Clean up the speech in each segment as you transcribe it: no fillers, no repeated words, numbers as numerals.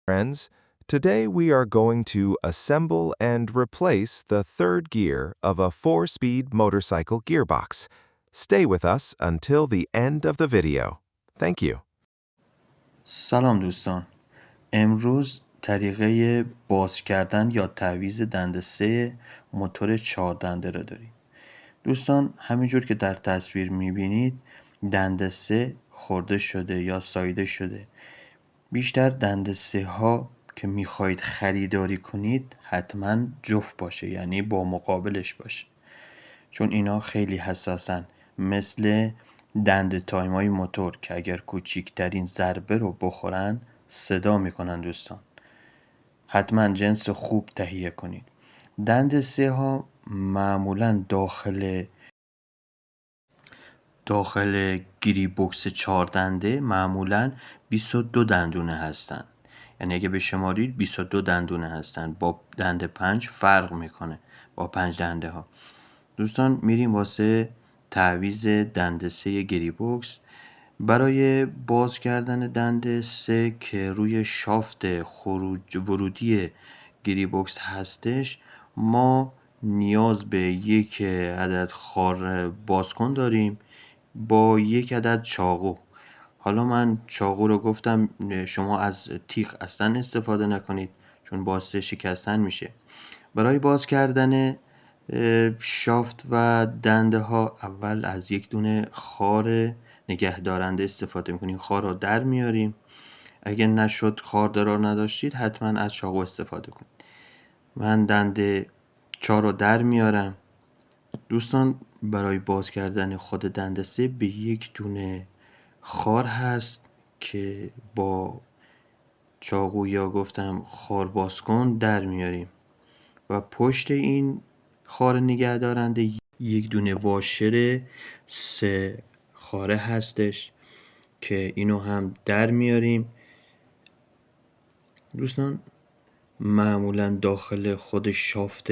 Friends, today we are going to assemble and replace the third gear of a 4-speed motorcycle gearbox. Stay with us until the end of the video. Thank you. سلام دوستان. امروز طریقه باز کردن یا تعویض دنده 3 موتور 4 دنده را داریم. دوستان همینجور که در تصویر میبینید دنده 3 خورده شده یا ساییده شده. بیشتر دنده 3 ها که میخواهید خریداری کنید حتما جفت باشه، یعنی با مقابلش باشه، چون اینا خیلی حساسن، مثل دنده تایم های موتور که اگر کوچکترین ضربه رو بخورن صدا میکنن. دوستان حتما جنس خوب تهیه کنید. دنده 3 ها معمولا داخل گیری بوکس 4 دنده معمولا 22 دندونه هستن، یعنی اگه به شمارید 22 دندونه هستن. با دنده 5 فرق میکنه، با 5 دنده ها. دوستان میریم واسه تعویض دنده 3 گیری بوکس. برای باز کردن دنده 3 که روی شافت ورودی گیری بوکس هستش، ما نیاز به یک عدد خار بازکن داریم با یک عدد چاقو. حالا من چاقو رو گفتم، شما از تیغ اصلا استفاده نکنید چون باعث شکستن میشه. برای باز کردن شافت و دنده ها اول از یک دونه خار نگهدارنده استفاده میکنیم. خار رو در میاریم. اگه نشد خاردار نداشتید حتما از چاقو استفاده کنید. من دنده 4 رو در میارم. دوستان برای باز کردن خود دنده 3 به یک دونه خار هست که با چاقو یا گفتم خار باز کن در میاریم و پشت این خار نگهدارنده یک دونه واشر 3 خاره هستش که اینو هم در میاریم. دوستان معمولا داخل خود شافت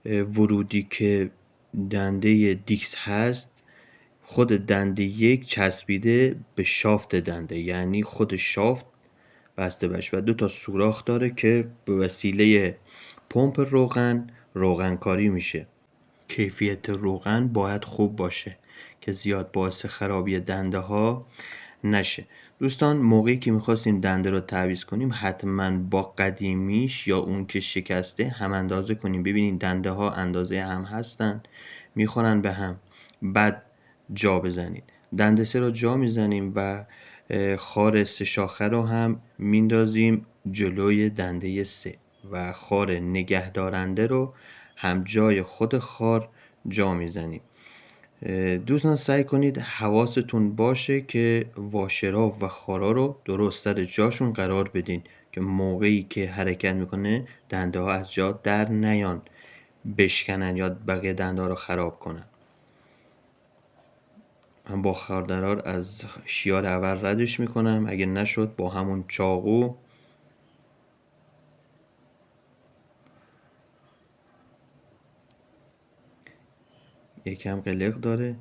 ورودی که دنده دیکس هست، خود دنده 1 چسبیده به شافت دنده، یعنی خود شافت بسته بشه و 2 تا سوراخ داره که به وسیله پمپ روغن کاری میشه. کیفیت روغن باید خوب باشه که زیاد باعث خرابی دنده ها نشه. دوستان موقعی که میخواستیم دنده رو تعویض کنیم حتما با قدیمیش یا اون که شکسته هم اندازه کنیم. ببینید دنده ها اندازه هم هستن، میخورن به هم. بعد جا بزنید. دنده 3 رو جا میزنیم و خار 3 شاخه رو هم میندازیم جلوی دنده 3 و خار نگهدارنده رو هم جای خود خار جا میزنیم. دوستان سعی کنید حواستون باشه که واشرها و خارا رو درست سر جاشون قرار بدین که موقعی که حرکت میکنه دنده ها از جا در نیان، بشکنن یا بقیه دنده ها رو خراب کنن. من با خاردرار از شیار اول ردش میکنم. اگه نشد با همون چاقو یکم قلق داره،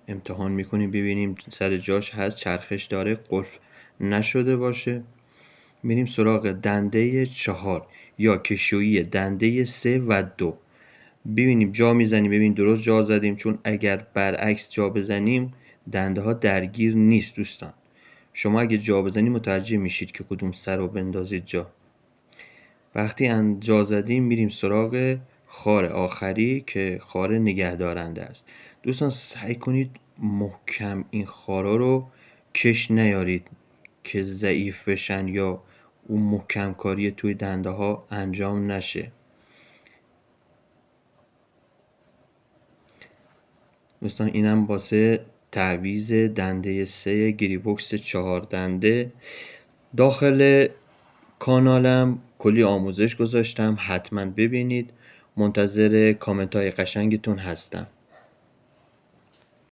امتحان میکنیم ببینیم سر جاش هست، چرخش داره، قفل نشده باشه. میریم سراغ دنده 4 یا کشویی دنده 3 و 2. ببینیم جا میزنیم، ببینیم درست جا زدیم، چون اگر برعکس جا بزنیم دنده ها درگیر نیست. دوستان شما اگه جا بزنیم متوجه میشید که کدوم سر رو بندازید جا. وقتی جا زدیم میریم سراغ خار آخری که خار نگهدارنده است. دوستان سعی کنید محکم این خارا رو کش نیارید که ضعیف بشن یا اون محکم کاری توی دنده ها انجام نشه. دوستان اینم واسه تعویض دنده 3 گیری بوکس 4 دنده. داخل کانالم کلی آموزش گذاشتم، حتما ببینید. منتظر کامنت های قشنگتون هستم.